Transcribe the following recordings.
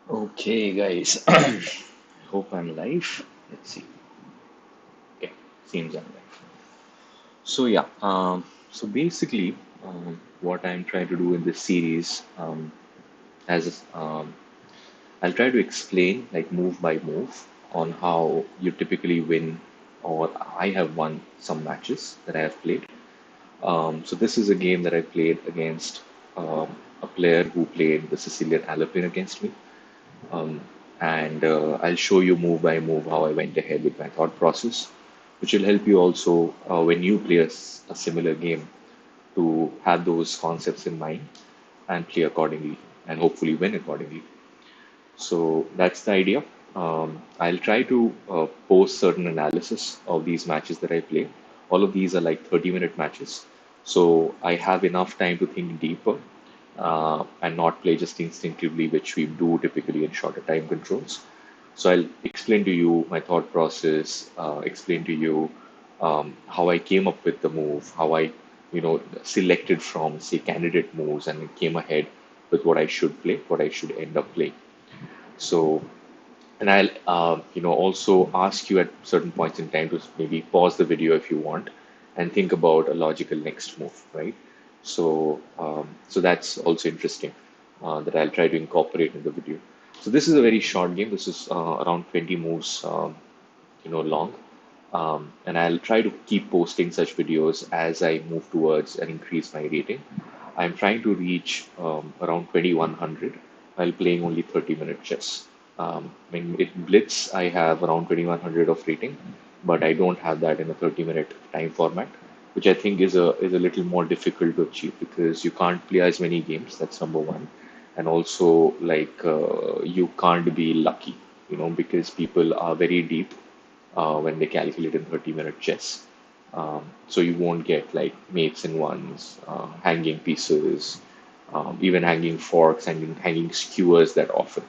Okay, guys. Hope I'm live. Let's see. Okay, seems I'm live. So yeah. So basically, what I'm trying to do in this series, as I'll try to explain like move by move on how you typically win, or I have won some matches that I have played. So this is a game that I played against a player who played the Sicilian Alapin against me. Um, and I'll show you move by move how I went ahead with my thought process, which will help you also when you play a similar game to have those concepts in mind and play accordingly and hopefully win accordingly. So that's the idea. I'll try to post certain analysis of these matches that I play. All of these are like 30-minute matches. So I have enough time to think deeper and not play just instinctively, which we do typically in shorter time controls. So I'll explain to you my thought process, explain to you how I came up with the move, how I, selected from, say, candidate moves and came ahead with what I should play, what I should end up playing. So, and I'll, also ask you at certain points in time to maybe pause the video if you want and think about a logical next move, right? So that's also interesting that I'll try to incorporate in the video. So this is a very short game. This is around 20 moves, long. And I'll try to keep posting such videos as I move towards and increase my rating. I'm trying to reach around 2100 while playing only 30-minute chess. In Blitz, I have around 2100 of rating, but I don't have that in a 30-minute time format, which I think is a little more difficult to achieve because you can't play as many games. That's number one, and also like you can't be lucky, because people are very deep when they calculate in 30-minute chess. So you won't get like mates in ones, hanging pieces, even hanging forks, hanging skewers that often.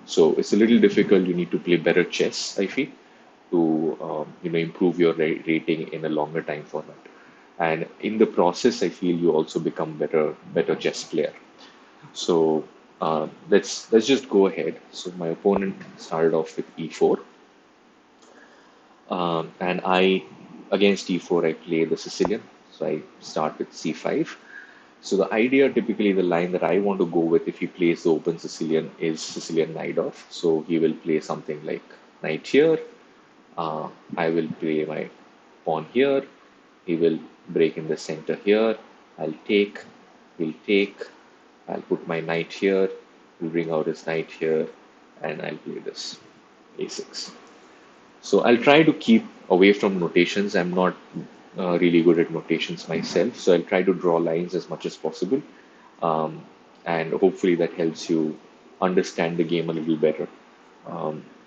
So it's a little difficult. You need to play better chess, I feel, to improve your rating in a longer time format. And in the process, I feel you also become better chess player. So let's just go ahead. So my opponent started off with e4, and against e4, I play the Sicilian. So I start with c5. So the idea, typically the line that I want to go with if he plays the open Sicilian is Sicilian knight off. So he will play something like knight here. I will play my pawn here. He will break in the center here. I'll take. He'll take. I'll put my knight here. He'll bring out his knight here, and I'll play this a6. So I'll try to keep away from notations. I'm not really good at notations myself, so I'll try to draw lines as much as possible, um, and hopefully that helps you understand the game a little better.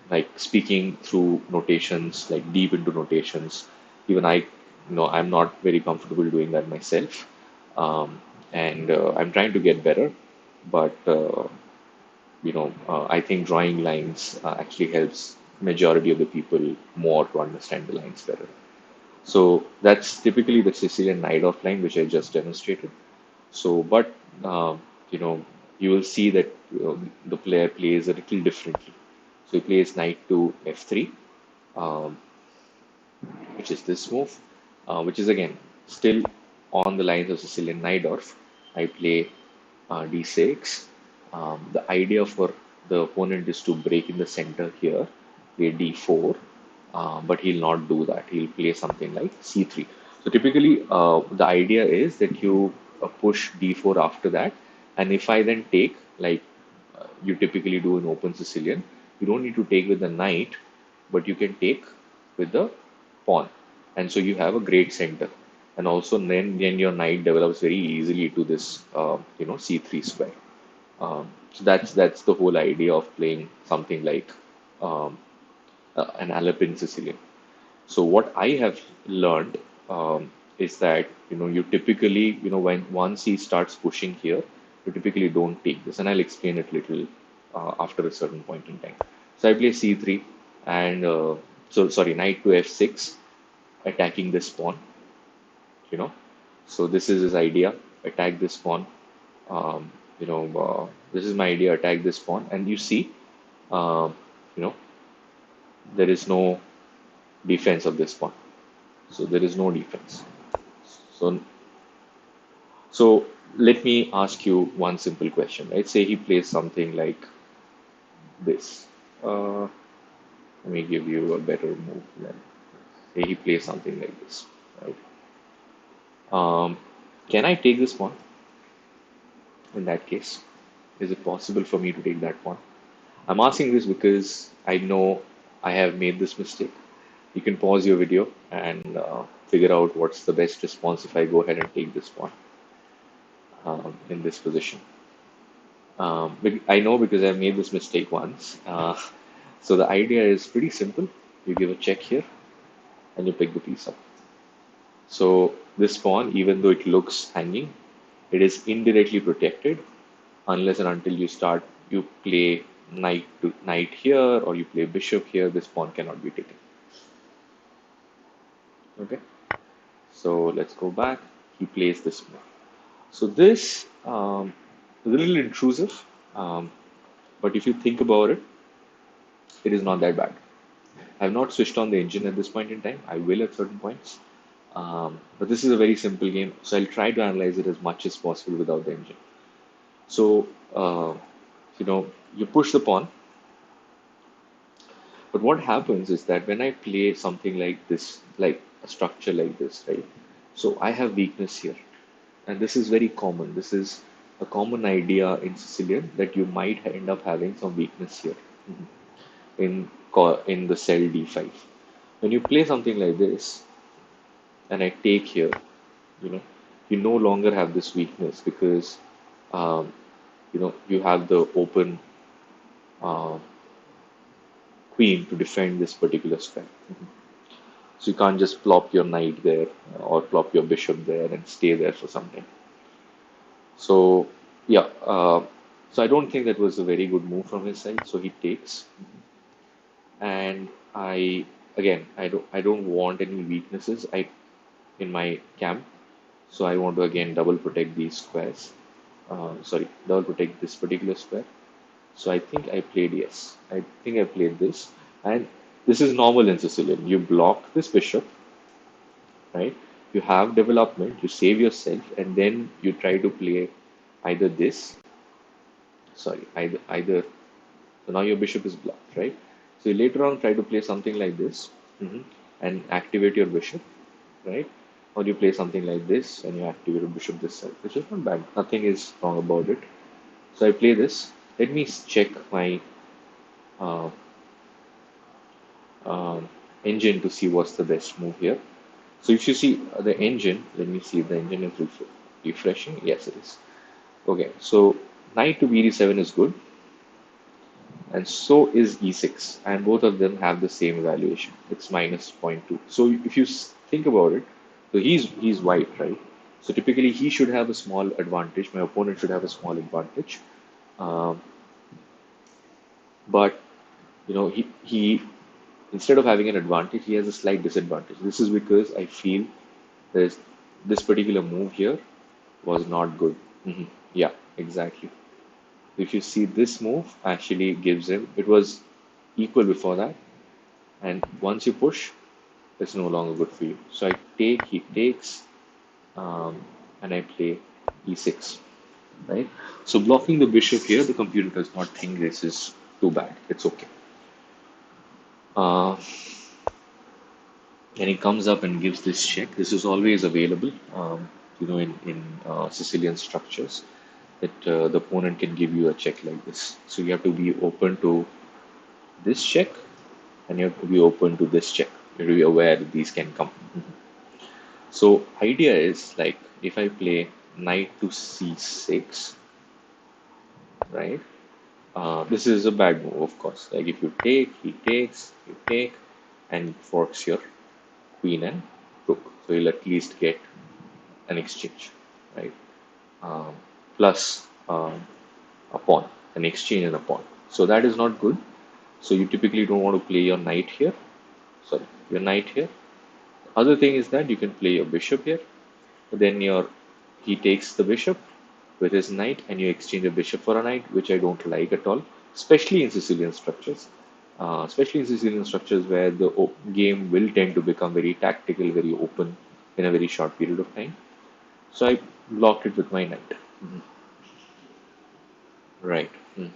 Like speaking through notations, like deep into notations, even I'm not very comfortable doing that myself, and I'm trying to get better, but I think drawing lines actually helps majority of the people more to understand the lines better. So that's typically the Sicilian knight off line, which I just demonstrated. So, but you know, you will see that the player plays a little differently. So he plays knight to f3, um, which is this move, which is again still on the lines of Sicilian Najdorf. I play d6. The idea for the opponent is to break in the center here, play d4, but he'll not do that. He'll play something like c3. So typically, the idea is that you push d4 after that, and if I then take like you typically do in open Sicilian, you don't need to take with the knight, but you can take with the pawn, and so you have a great center. And also then your knight develops very easily to this c3 square. So that's the whole idea of playing something like um, an Alapin Sicilian. So what I have learned is that you typically when once he starts pushing here, you typically don't take this, and I'll explain it little after a certain point in time. So I play c3, and so sorry, knight to f6, attacking this pawn. You know, so this is his idea: attack this pawn. This is my idea: attack this pawn, and you see. Um, you know, there is no defense of this pawn. So there is no defense. So so let me ask you one simple question. Right? Say he plays something like this. Let me give you a better move. Then. Say he plays something like this. Right? Um, can I take this pawn in that case? Is it possible for me to take that pawn? I'm asking this because I know I have made this mistake. You can pause your video and figure out what's the best response if I go ahead and take this pawn in this position. I know because I've made this mistake once. So the idea is pretty simple. You give a check here and you pick the piece up. So this pawn, even though it looks hanging, it is indirectly protected unless and until you play knight here or you play bishop here. This pawn cannot be taken. Okay. So let's go back. He plays this move. So this is a little intrusive, um, but if you think about it, it is not that bad. I've not switched on the engine at this point in time. I will at certain points. But this is a very simple game, so I'll try to analyze it as much as possible without the engine. So, you push the pawn, but what happens is that when I play something like this, like a structure like this, right? So I have weakness here, and this is very common. This is a common idea in Sicilian that you might end up having some weakness here in the cell D5. When you play something like this, and I take here, you know, you no longer have this weakness because um, you have the open uh, queen to defend this particular square. So you can't just plop your knight there or plop your bishop there and stay there for some time. So yeah, so I don't think that was a very good move from his side. So he takes, and I don't want any weaknesses in my camp. So I want to again double protect these squares. Sorry, double protect this particular square. So I think I played yes. I think I played this, and this is normal in Sicilian. You block this bishop, right? You have development, you save yourself, and then you try to play either this, sorry, either. So now your bishop is blocked, right? So you later on try to play something like this, mhm, and activate your bishop, right? Or you play something like this and you activate your bishop this side, which is not bad. Nothing is wrong about it. So I play this. Let me check my uh, um, engine to see what's the best move here. So if you see the engine, let me see if the engine is refreshing. Yes, it is. Okay, so knight to bd7 is good, and so is e6, and both of them have the same evaluation. It's minus zero point 0.2. So if you think about it, so he's white, right? So typically he should have a small advantage. My opponent should have a small advantage, um, but he instead of having an advantage, he has a slight disadvantage. This is because I feel there's this particular move here was not good. Yeah, exactly. If you see this move actually gives him, it was equal before that, and once you push, it's no longer good for you. So I take, he takes, um, and I play e6, right? So blocking the bishop here, the computer does not think this is too bad. It's okay. Uh, and he comes up and gives this check. This is always available, in Sicilian structures, that the opponent can give you a check like this. So you have to be open to this check, and you have to be open to this check. You have to be aware that these can come. So idea is like if I play knight to c6, right? This is a bad move, of course. Like if you take, he takes, you take, and forks your queen and rook. So you'll at least get an exchange, right? Um, plus a pawn, an exchange and a pawn. So that is not good. So you typically don't want to play your knight here. Sorry, your knight here. Other thing is that you can play your bishop here. But then he takes the bishop with his knight, and you exchange a bishop for a knight, which I don't like at all. especially in Sicilian structures. Especially in Sicilian structures where the game will tend to become very tactical, very open in a very short period of time. So I blocked it with my knight. Mhm. Right. Mm.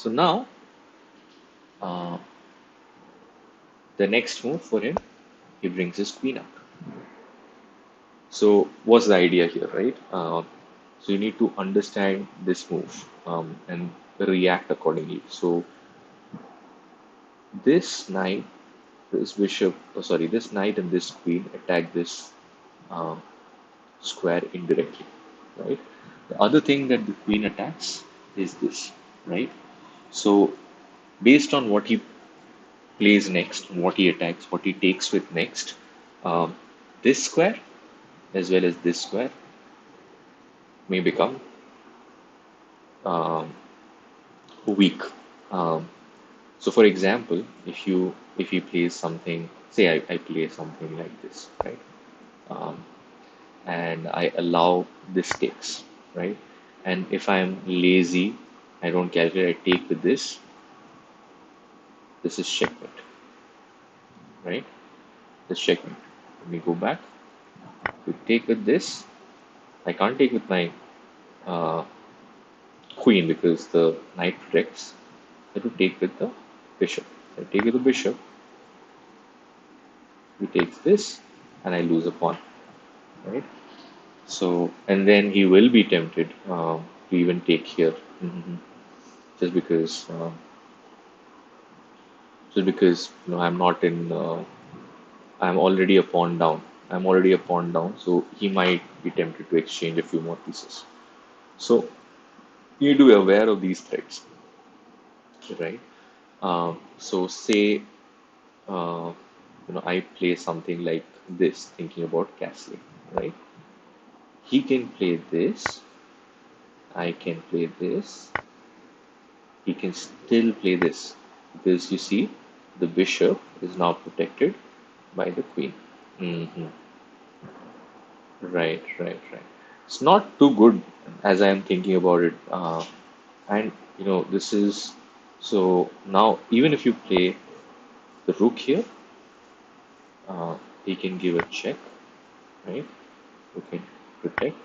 So now, uh, the next move for him, he brings his queen up. So what's the idea here, right? So you need to understand this move and react accordingly. So this knight, this bishop, oh, sorry, this knight and this queen attack this uh, square indirectly, right? The other thing that the queen attacks is this, right? So based on what he plays next, what he attacks, what he takes with next, um, this square as well as this square may become um, weak. Um, so, for example, if he plays something, say I play something like this, right? Um, and I allow this takes, right? And if I'm lazy, I don't calculate, I take with this. This is checkmate, right? This checkmate. Let me go back. To take with this, I can't take with my uh, queen because the knight protects. I have to take with the bishop. I take with the bishop, he takes this, and I lose a pawn, right? So, and then he will be tempted to even take here, just because, I'm not in, I'm already a pawn down. I'm already a pawn down, so he might be tempted to exchange a few more pieces. So you need to be aware of these threats, right? So say uh, I play something like this, thinking about castling, right? He can play this, I can play this, he can still play this because you see, the bishop is now protected by the queen. Hmm. Right, right, right. It's not too good as I am thinking about it. And this is so now, even if you play the rook here, uh, he can give a check, right? You can protect,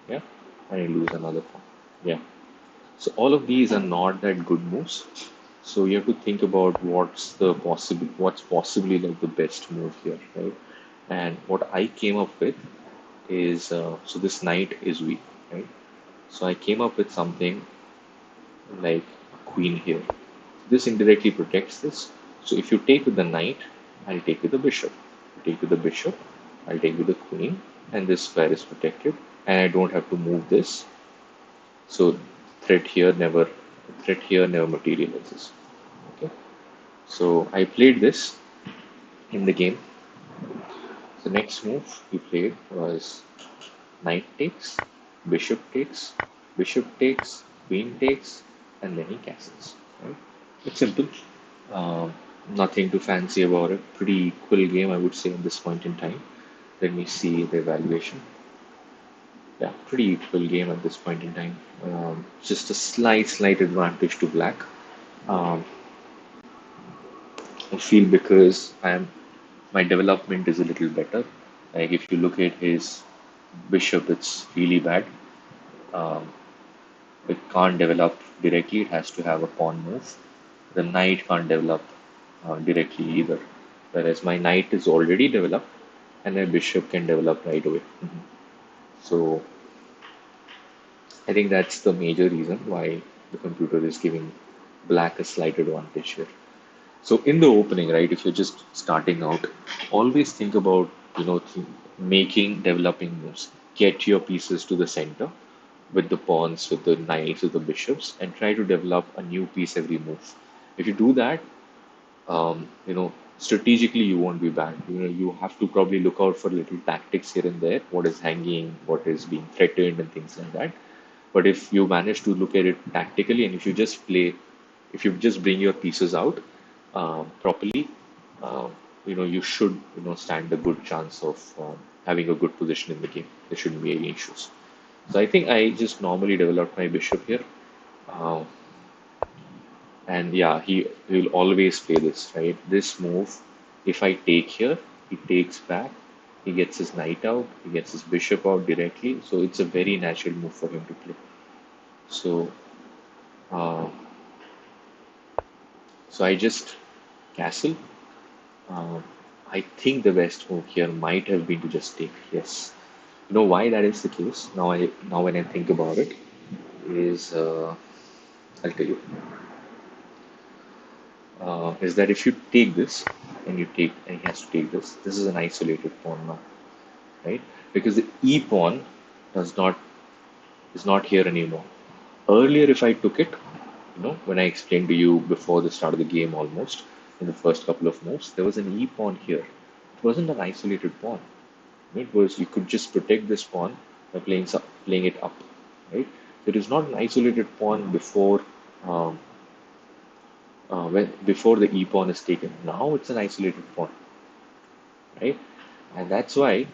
yeah, and you lose another pawn. Yeah. So all of these are not that good moves. So you have to think about what's possibly like the best move here, right? And what I came up with is so this knight is weak, right? So I came up with something like a queen here. This indirectly protects this. So if you take with the knight, I'll take with the bishop. You take with the bishop, I'll take with the queen, and this square is protected, and I don't have to move this. So threat here never materializes. Okay. So I played this in the game. The next move we played was knight takes, bishop takes, queen takes, and then he castles. Right? It's simple. Um, Nothing too fancy about it. Pretty equal game, I would say, at this point in time. Let me see the evaluation. Yeah, pretty equal game at this point in time. Just a slight advantage to black. Um, I feel because my development is a little better. Like if you look at his bishop, it's really bad. Um, it can't develop directly. It has to have a pawn move. The knight can't develop directly either. Whereas my knight is already developed, and my bishop can develop right away. So I think that's the major reason why the computer is giving black a slight advantage here. So in the opening, right, if you're just starting out, always think about, making developing moves. Get your pieces to the center with the pawns, with the knights, with the bishops, and try to develop a new piece every move. If you do that, strategically you won't be bad. You have to probably look out for little tactics here and there, what is hanging, what is being threatened, and things like that. But if you manage to look at it tactically, and if you just bring your pieces out properly, uh, you should, stand a good chance of having a good position in the game. There shouldn't be any issues. So I think I just normally developed my bishop here, Uh, and yeah, he will always play this, right? This move, if I take here, he takes back, he gets his knight out, he gets his bishop out directly. So it's a very natural move for him to play. So uh, so I just castle. Uh, I think the best move here might have been to just take. Yes. You know why that is the case? Now when I think about it, is I'll tell you. Is that if you take this and he has to take this, this is an isolated pawn now, right? Because the e pawn does not is not here anymore. Earlier, if I took it, when I explained to you before the start of the game, almost in the first couple of moves, there was an e pawn here. It wasn't an isolated pawn. It was you could just protect this pawn by playing it up, right? It is not an isolated pawn um, before the e pawn is taken. Now it's an isolated pawn, right? And that's why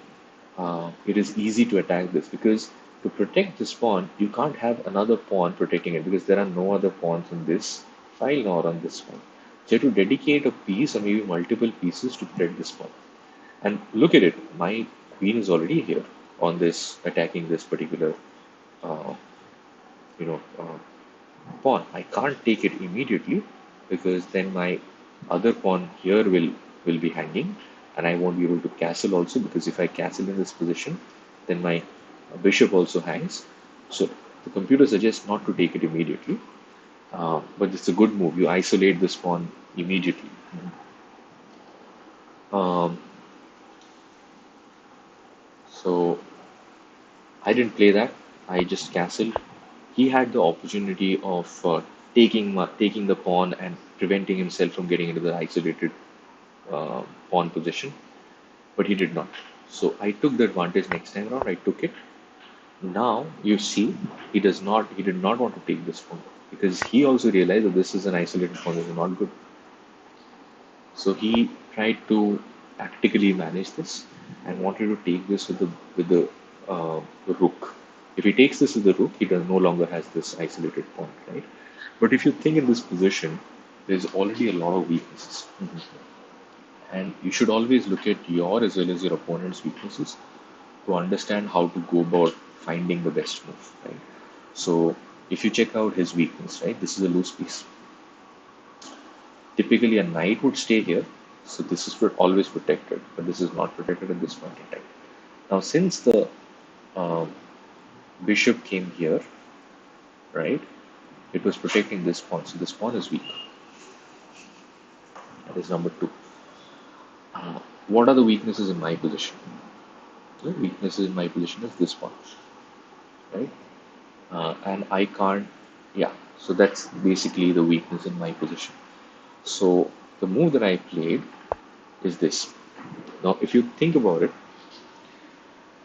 it is easy to attack this because to protect this pawn, you can't have another pawn protecting it because there are no other pawns in this file nor on this one. So you have to dedicate a piece or maybe multiple pieces to protect this pawn. And look at it, my queen is already here on this attacking this particular uh, you know pawn. I can't take it immediately because then my other pawn here will be hanging and I won't be able to castle also because if I castle in this position, then my bishop also hangs. So the computer suggests not to take it immediately, but it's a good move. You isolate this pawn immediately. Um, so I didn't play that. I just castled. He had the opportunity of taking the pawn and preventing himself from getting into the isolated pawn position, but he did not. So I took the advantage next time around. I took it. Now you see, he does not. He did not want to take this pawn because he also realized that this is an isolated pawn. This is not good. So he tried to tactically manage this and wanted to take this with the rook. If he takes this with the rook, he does no longer has this isolated pawn, right? But if you think in this position, there's already a lot of weaknesses. And you should always look at your as well as your opponent's weaknesses to understand how to go about finding the best move, right? So if you check out his weakness, right, this is a loose piece. Typically, a knight would stay here, so this is always protected, but this is not protected at this point in time. Now, since the um, bishop came here, right, it was protecting this pawn, so this pawn is weak. That is number two. Uh, what are the weaknesses in my position? The weaknesses in my position is this pawn, right? And I can't, yeah, so that's basically the weakness in my position. So the move that I played is this. Now, if you think about it,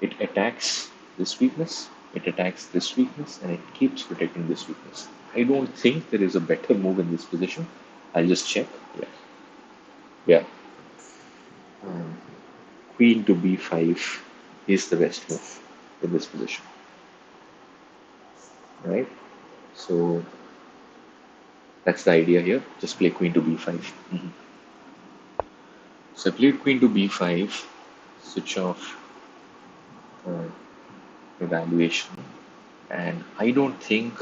it attacks this weakness, it attacks this weakness, and it keeps protecting this weakness. I don't think there is a better move in this position. I'll just check. Yeah, yeah. Um, Queen to b5 is the best move in this position, right? So that's the idea here. Just play queen to b5. So I played queen to b5, switch off uh, evaluation, and I don't think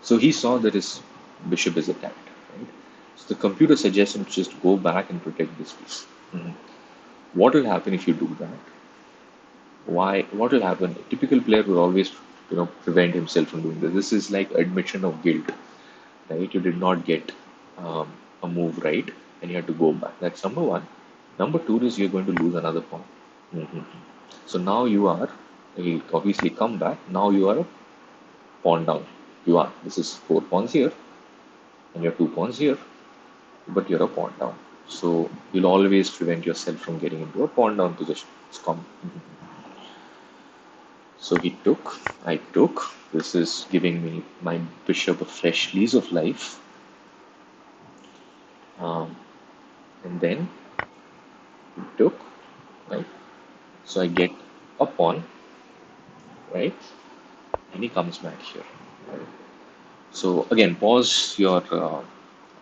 so. He saw that his bishop is attacked, right? So the computer suggests him to just go back and protect this piece. Mhm. What will happen if you do that? Why? What will happen? A typical player will always, prevent himself from doing this. This is like admission of guilt, right? You did not get um, a move right, and you have to go back. That's number one. Number two is you're going to lose another pawn. Mhm. So now you are, you obviously come back. Now you are a pawn down. You are. This is four pawns here, and you're two pawns here, but you're a pawn down. So you'll always prevent yourself from getting into a pawn down position. It's common. So he took, I took. This is giving me my bishop a fresh lease of life. Um, and then he took, right? So I get a pawn, right? And he comes back here. Right? So again, pause your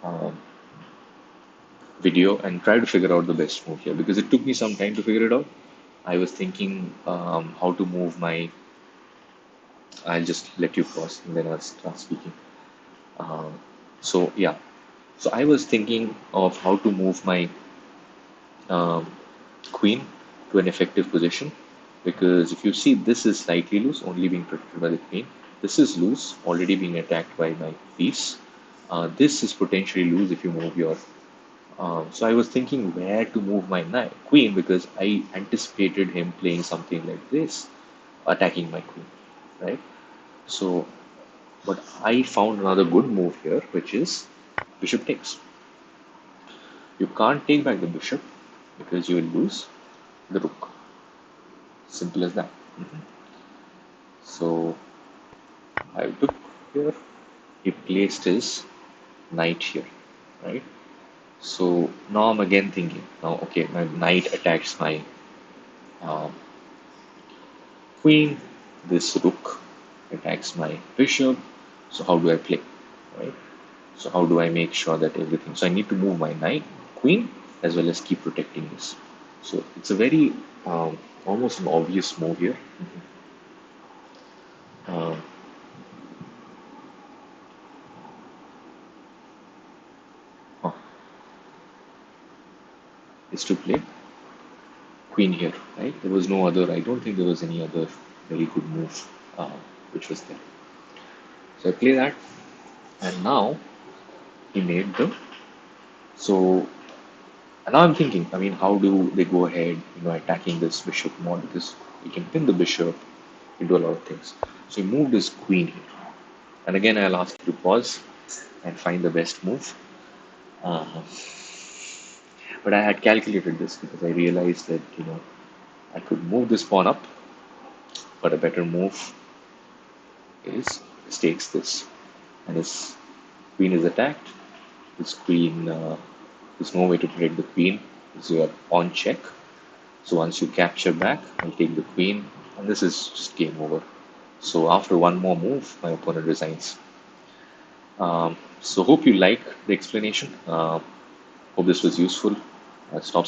uh, video and try to figure out the best move here because it took me some time to figure it out. I was thinking how to move my. I'll just let you pause and then I'll start speaking. Um, so yeah, so I was thinking of how to move my um, queen to an effective position because if you see this is slightly loose, only being protected by the queen. This is loose, already being attacked by my piece. This is potentially loose if you move your. So I was thinking where to move my knight, queen because I anticipated him playing something like this, attacking my queen, right? So, but I found another good move here, which is bishop takes. You can't take back the bishop because you will lose the rook. Simple as that. So I took here. He placed his knight here, right? So now I'm again thinking. Now, okay, my knight attacks my um, queen. This rook attacks my bishop. So how do I play, right? So how do I make sure that everything? So I need to move my knight, queen, as well as keep protecting this. So it's a very almost an obvious move here. Uh, huh, is to play queen here, right? There was no other. I don't think there was any other very good move which was there. So I play that, and now he made the. So and now I'm thinking. I mean, how do they go ahead? Attacking this bishop more because he can pin the bishop. He do a lot of things. So he moved his queen here, and again I'll ask you to pause and find the best move. Uh, but I had calculated this because I realized that I could move this pawn up, but a better move is takes this, and his queen is attacked. His queen, there's no way to protect the queen. So you're on check. So once you capture back, I'll take the queen, and this is just game over. So after one more move, my opponent resigns. So hope you like the explanation. Hope this was useful. Stop